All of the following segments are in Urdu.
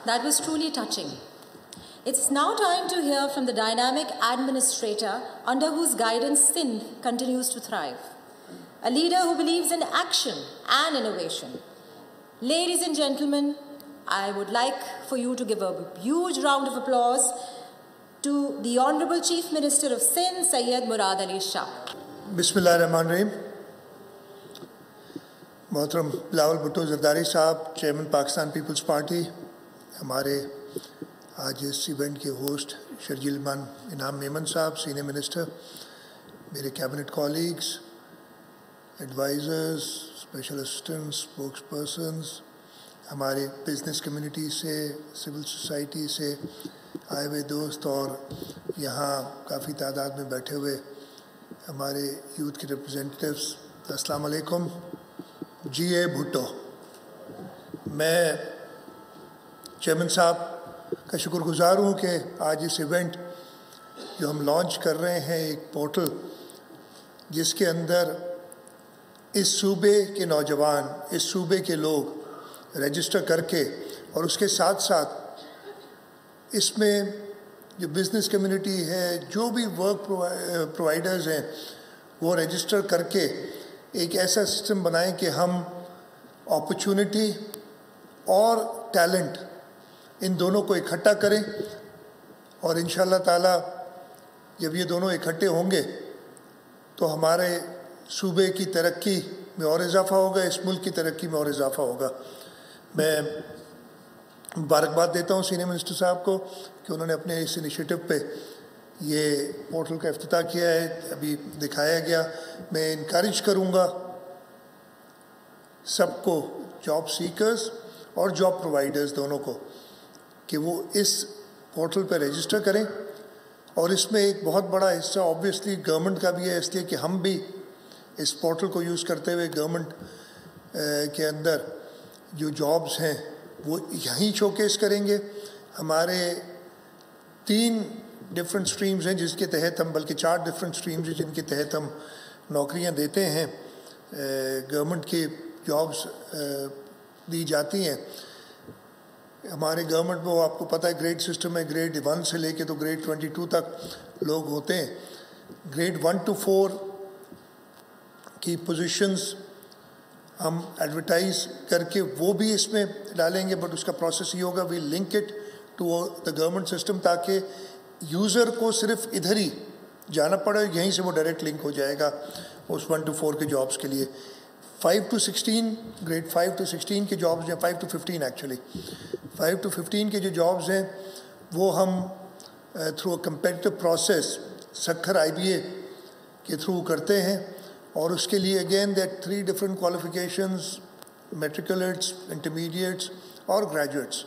That was truly touching. It's now time to hear from the dynamic administrator under whose guidance Sindh continues to thrive. A leader who believes in action and innovation. Ladies and gentlemen, I would like for you to give a huge round of applause to the Honorable Chief Minister of Sindh, Syed Murad Ali Shah. Bismillahirrahmanirrahim. Mohtaram Bilawal Bhutto Zardari Sahab, Chairman Pakistan People's Party, ہمارے آج اس ایونٹ کے ہوسٹ شرجیل مان انعام میمن صاحب، سینئر منسٹر، میرے cabinet colleagues, advisors, special assistants, spokespersons, ہمارے بزنس کمیونٹی سے، سول سوسائٹی سے آئے ہوئے دوست، اور یہاں کافی تعداد میں بیٹھے ہوئے ہمارے یوتھ کے ریپرزینٹیوز، السلام علیکم. جی اے بھٹو. میں چیئرمین صاحب کا شکر گزار ہوں کہ آج اس ایونٹ جو ہم لانچ کر رہے ہیں، ایک پورٹل جس کے اندر اس صوبے کے نوجوان، اس صوبے کے لوگ رجسٹر کر کے، اور اس کے ساتھ ساتھ اس میں جو بزنس کمیونٹی ہے، جو بھی ورک پرووائڈرز ہیں، وہ رجسٹر کر کے ایک ایسا سسٹم بنائیں کہ ہم اپرچونٹی اور ٹیلنٹ ان دونوں کو اکٹھا کریں، اور انشاءاللہ تعالیٰ جب یہ دونوں اکٹھے ہوں گے تو ہمارے صوبے کی ترقی میں اور اضافہ ہوگا، اس ملک کی ترقی میں اور اضافہ ہوگا. میں مبارکباد دیتا ہوں سینئر منسٹر صاحب کو کہ انہوں نے اپنے اس انیشیٹو پہ یہ پورٹل کا افتتاح کیا ہے، ابھی دکھایا گیا. میں انکریج کروں گا سب کو، جاب سیکرز اور جاب پرووائڈرز دونوں کو، کہ وہ اس پورٹل پہ رجسٹر کریں. اور اس میں ایک بہت بڑا حصہ آبویسلی گورنمنٹ کا بھی ہے، اس لیے کہ ہم بھی اس پورٹل کو یوز کرتے ہوئے گورنمنٹ کے اندر جو جابز ہیں وہ یہیں شوکیس کریں گے. ہمارے 3 ڈفرینٹ اسٹریمز ہیں جس کے تحت ہم، بلکہ 4 ڈفرینٹ اسٹریمز ہیں جن کے تحت ہم نوکریاں دیتے ہیں، گورنمنٹ کی جابز دی جاتی ہیں. ہمارے گورنمنٹ میں وہ آپ کو پتہ ہے گریڈ سسٹم ہے، گریڈ 1 سے لے کے تو گریڈ 22 تک لوگ ہوتے ہیں. گریڈ 1 to 4 کی پوزیشنز ہم ایڈورٹائز کر کے وہ بھی اس میں ڈالیں گے، بٹ اس کا پروسیس یہ ہوگا، we link it to the government system, تاکہ یوزر کو صرف ادھر ہی جانا پڑے، یہیں سے وہ ڈائریکٹ لنک ہو جائے گا اس 1 to 4 کے جابس کے لیے. 5 to 16 گریڈ 5 to 16 کے جابس ہیں، 5 to 15 ایکچولی 5 to 15 کے جو جابز ہیں وہ ہم through a competitive process Sukkur IBA کے تھرو کرتے ہیں. اور اس کے لیے again that 3 different qualifications, matriculates, intermediates اور گریجویٹس.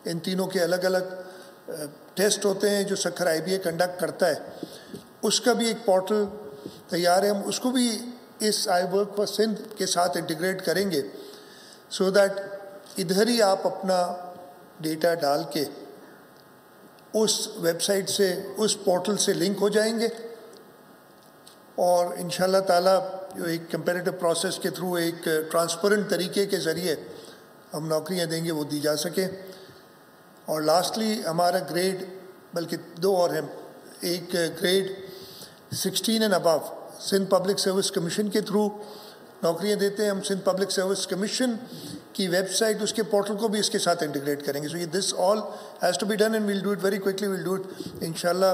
ان تینوں کے الگ الگ ٹیسٹ ہوتے ہیں جو سکھر IBA کنڈکٹ کرتا ہے. اس کا بھی ایک پورٹل تیار ہے، ہم اس کو بھی اس آئی ورک فار سندھ کے ساتھ انٹیگریٹ کریں گے، سو دیٹ ادھر ہی آپ اپنا ڈیٹا ڈال کے اس ویب سائٹ سے، اس پورٹل سے لنک ہو جائیں گے، اور انشاءاللہ تعالیٰ جو ایک کمپیریٹو پروسیس کے تھرو ایک ٹرانسپیرنٹ طریقے کے ذریعے ہم نوکریاں دیں گے، وہ دی جا سکیں. اور لاسٹلی ہمارا گریڈ، بلکہ 2 اور ہیں، ایک گریڈ 16 اینڈ ابو سندھ پبلک سروس کمیشن کے تھرو نوکریاں دیتے ہیں. ہم سندھ پبلک سروس کمیشن کی ویب سائٹ، اس کے پورٹل کو بھی اس کے ساتھ انٹیگریٹ کریں گے. So this all has to be done and we'll do it very quickly. We'll do it انشاءاللہ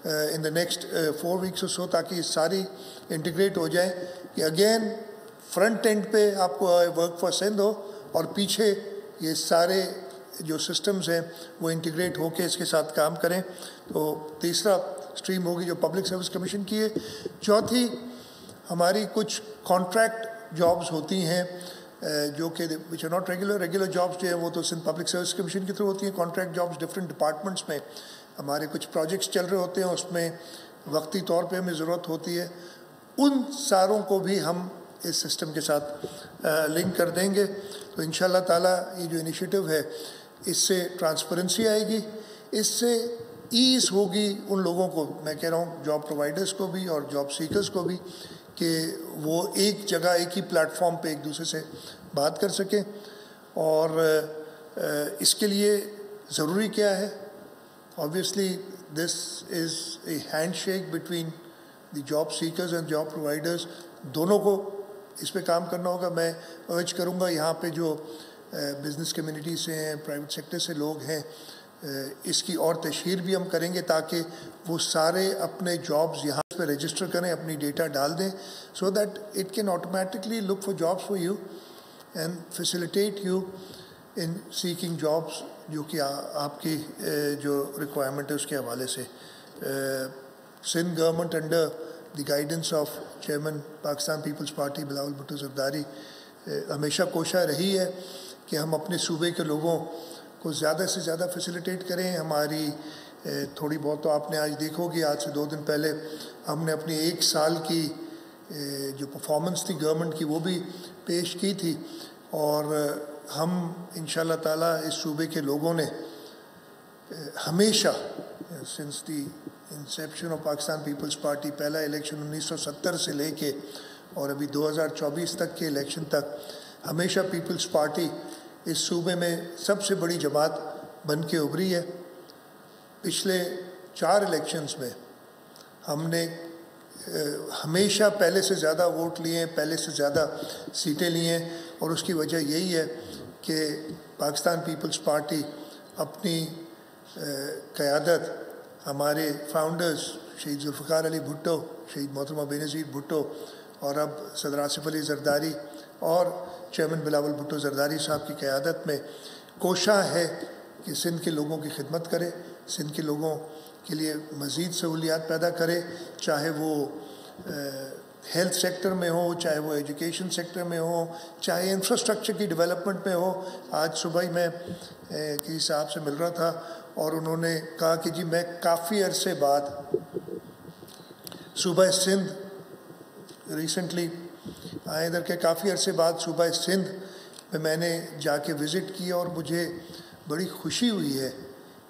in the next 4 weeks or so، تاکہ یہ ساری انٹیگریٹ ہو جائیں، کہ اگین فرنٹ اینڈ پہ آپ کو ورک فار سندھ ہو، اور پیچھے یہ سارے جو سسٹمز ہیں وہ انٹیگریٹ ہو کے اس کے ساتھ کام کریں. تو تیسرا اسٹریم ہوگی جو پبلک سروس کمیشن کی ہے. چوتھی ہماری کچھ کانٹریکٹ جابز ہوتی ہیں جو کہ which are not regular jobs جو ہیں وہ تو سندھ پبلک سروس کمیشن کے تھرو ہوتی ہیں. کانٹریکٹ جابس ڈفرینٹ ڈپارٹمنٹس میں ہمارے کچھ پروجیکٹس چل رہے ہوتے ہیں، اس میں وقتی طور پہ ہمیں ضرورت ہوتی ہے. ان ساروں کو بھی ہم اس سسٹم کے ساتھ لنک کر دیں گے. تو انشاءاللہ تعالیٰ یہ جو انیشیٹو ہے اس سے ٹرانسپیرنسی آئے گی، اس سے ایز ہوگی ان لوگوں کو، میں کہہ رہا ہوں جاب پرووائڈرز کو بھی اور جاب سیکرز کو بھی، کہ وہ ایک جگہ ایک ہی پلیٹ فارم پہ ایک دوسرے سے بات کر سکیں. اور اس کے لیے ضروری کیا ہے؟ Obviously this is a handshake between the job seekers and job providers. دونوں کو اس پہ کام کرنا ہوگا. میں ارج کروں گا یہاں پہ جو بزنس کمیونٹی سے ہیں, پرائیویٹ سیکٹر سے لوگ ہیں, اس کی اور تشہیر بھی ہم کریں گے تاکہ وہ سارے اپنے جابز یہاں پہ رجسٹر کریں, اپنی ڈیٹا ڈال دیں, so that it can automatically look for jobs for you and facilitate you in seeking jobs, جو کہ آپ کی جو ریکوائرمنٹ ہے اس کے حوالے سے. Sindh government under the guidance of chairman Pakistan Peoples Party Bilawal Bhutto Zardari ہمیشہ کوشاں رہی ہے کہ ہم اپنے صوبے کے لوگوں کو زیادہ سے زیادہ فیسیلیٹیٹ کریں. ہماری تھوڑی بہت تو آپ نے آج دیکھو گی, آج سے 2 دن پہلے ہم نے اپنی 1 سال کی جو پرفارمنس تھی گورنمنٹ کی وہ بھی پیش کی تھی, اور ہم انشاءاللہ تعالیٰ اس صوبے کے لوگوں نے ہمیشہ since the inception of Pakistan Peoples Party, پہلا الیکشن 1970 سے لے کے اور ابھی 2024 تک کے الیکشن تک, ہمیشہ پیپلز پارٹی اس صوبے میں سب سے بڑی جماعت بن کے ابھری ہے. پچھلے 4 الیکشنز میں ہم نے ہمیشہ پہلے سے زیادہ ووٹ لیے ہیں, پہلے سے زیادہ سیٹیں لی ہیں, اور اس کی وجہ یہی ہے کہ پاکستان پیپلز پارٹی اپنی قیادت ہمارے فاؤنڈرز شہید ذوالفقار علی بھٹو, شہید محترمہ بینظیر بھٹو, اور اب صدر آصف علی زرداری اور چیئرمین بلاول بھٹو زرداری صاحب کی قیادت میں کوشاں ہے کہ سندھ کے لوگوں کی خدمت کرے, سندھ کے لوگوں کے لیے مزید سہولیات پیدا کرے, چاہے وہ ہیلتھ سیکٹر میں ہو, چاہے وہ ایجوکیشن سیکٹر میں ہو, چاہے انفراسٹرکچر کی ڈیولپمنٹ میں ہو. آج صبح ہی میں کسی صاحب سے مل رہا تھا اور انہوں نے کہا کہ جی میں کافی عرصے بعد صوبہ سندھ ریسنٹلی آئے ادھر کے, کافی عرصے بعد صوبہ سندھ میں نے جا کے وزٹ کیا, اور مجھے بڑی خوشی ہوئی ہے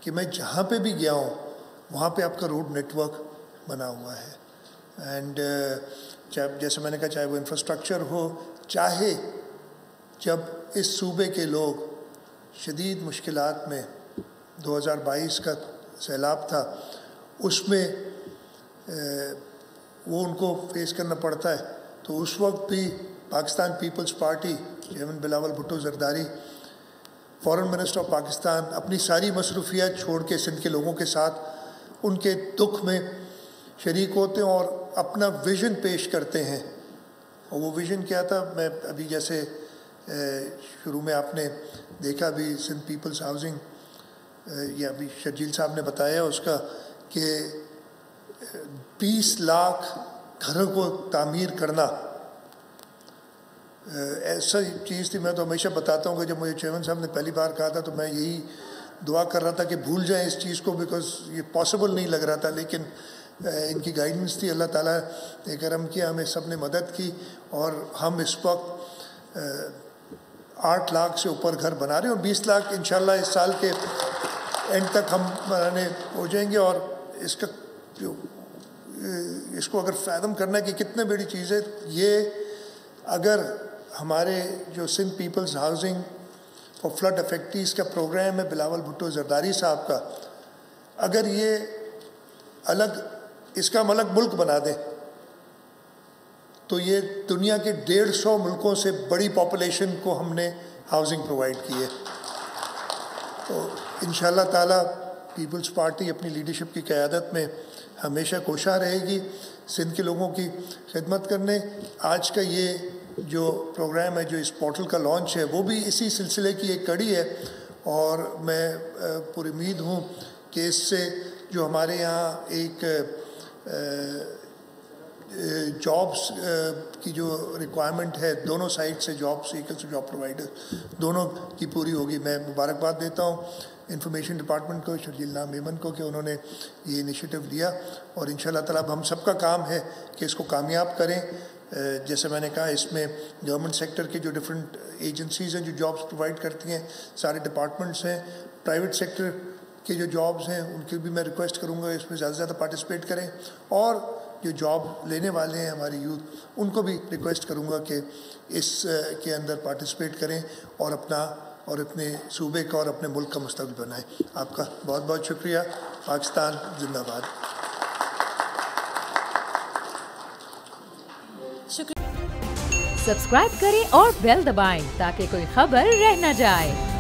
کہ میں جہاں پہ بھی گیا ہوں وہاں پہ آپ کا روڈ نیٹ ورک بنا ہوا ہے. اینڈ جیسے میں نے کہا, چاہے وہ انفراسٹرکچر ہو, چاہے جب اس صوبے کے لوگ شدید مشکلات میں 2022 کا سیلاب تھا اس میں وہ ان کو فیس کرنا پڑتا ہے, تو اس وقت بھی Pakistan Peoples Party chairman Bilawal Bhutto Zardari foreign minister of Pakistan اپنی ساری مصروفیات چھوڑ کے سندھ کے لوگوں کے ساتھ ان کے دکھ میں شریک ہوتے ہیں اور اپنا ویژن پیش کرتے ہیں. اور وہ ویژن کیا تھا, میں ابھی جیسے شروع میں آپ نے دیکھا بھی سندھ پیپلز ہاؤسنگ یا ابھی شرجیل صاحب نے بتایا اس کا کہ 20 لاکھ گھروں کو تعمیر کرنا ایسا چیز تھی. میں تو ہمیشہ بتاتا ہوں کہ جب مجھے چیئرمین صاحب نے پہلی بار کہا تھا تو میں یہی دعا کر رہا تھا کہ بھول جائیں اس چیز کو, بیکاز یہ پاسبل نہیں لگ رہا تھا, لیکن ان کی گائیڈنس تھی. اللہ تعالیٰ نے کرم کیا, ہمیں سب نے مدد کی, اور ہم اس وقت 8 لاکھ سے اوپر گھر بنا رہے ہیں, اور 20 لاکھ انشاءاللہ اس سال کے اینڈ تک ہم بنانے ہو جائیں گے. اور اس کا جو اس کو اگر فیدم کرنا ہے کہ کتنے بڑی چیز ہے یہ, اگر ہمارے جو سندھ پیپلز ہاؤسنگ اور فلڈ افیکٹیز کا پروگرام ہے بلاول بھٹو زرداری صاحب کا, اگر یہ الگ اس کا ہم الگ ملک بنا دیں تو یہ دنیا کے 150 ملکوں سے بڑی پاپولیشن کو ہم نے ہاؤسنگ پرووائڈ کی ہے. تو انشاءاللہ تعالیٰ پیپلز پارٹی اپنی لیڈرشپ کی قیادت میں ہمیشہ کوشاں رہے گی سندھ کے لوگوں کی خدمت کرنے. آج کا یہ جو پروگرام ہے, جو اس پورٹل کا لانچ ہے, وہ بھی اسی سلسلے کی ایک کڑی ہے, اور میں پر امید ہوں کہ اس سے جو ہمارے یہاں ایک جابس کی جو ریکوائرمنٹ ہے دونوں سائڈ سے, جاب سیکرز اور جاب پرووائڈر دونوں کی پوری ہوگی. میں مبارکباد دیتا ہوں انفارمیشن ڈپارٹمنٹ کو, شرجیل نام میمن کو, کہ انہوں نے یہ انیشیٹو لیا, اور انشاءاللہ تعالیٰ ہم سب کا کام ہے کہ اس کو کامیاب کریں. جیسے میں نے کہا, اس میں گورنمنٹ سیکٹر کے جو ڈفرینٹ ایجنسیز ہیں جو جابس پرووائڈ کرتی ہیں, سارے ڈپارٹمنٹس ہیں, پرائیویٹ سیکٹر کے جو جابس ہیں ان کی بھی میں ریکویسٹ کروں گا اس میں زیادہ سے زیادہ پارٹیسپیٹ کریں, اور جو جاب لینے والے ہیں ہماری یوتھ ان کو بھی ریکویسٹ کروں گا کہ اس کے اندر پارٹیسپیٹ کریں اور اپنا اور اپنے صوبے کا اور اپنے ملک کا مستقبل بنائیں. آپ کا بہت بہت شکریہ. پاکستان زندہ باد. سبسکرائب کریں اور بیل دبائیں تاکہ کوئی خبر رہ نہ جائے.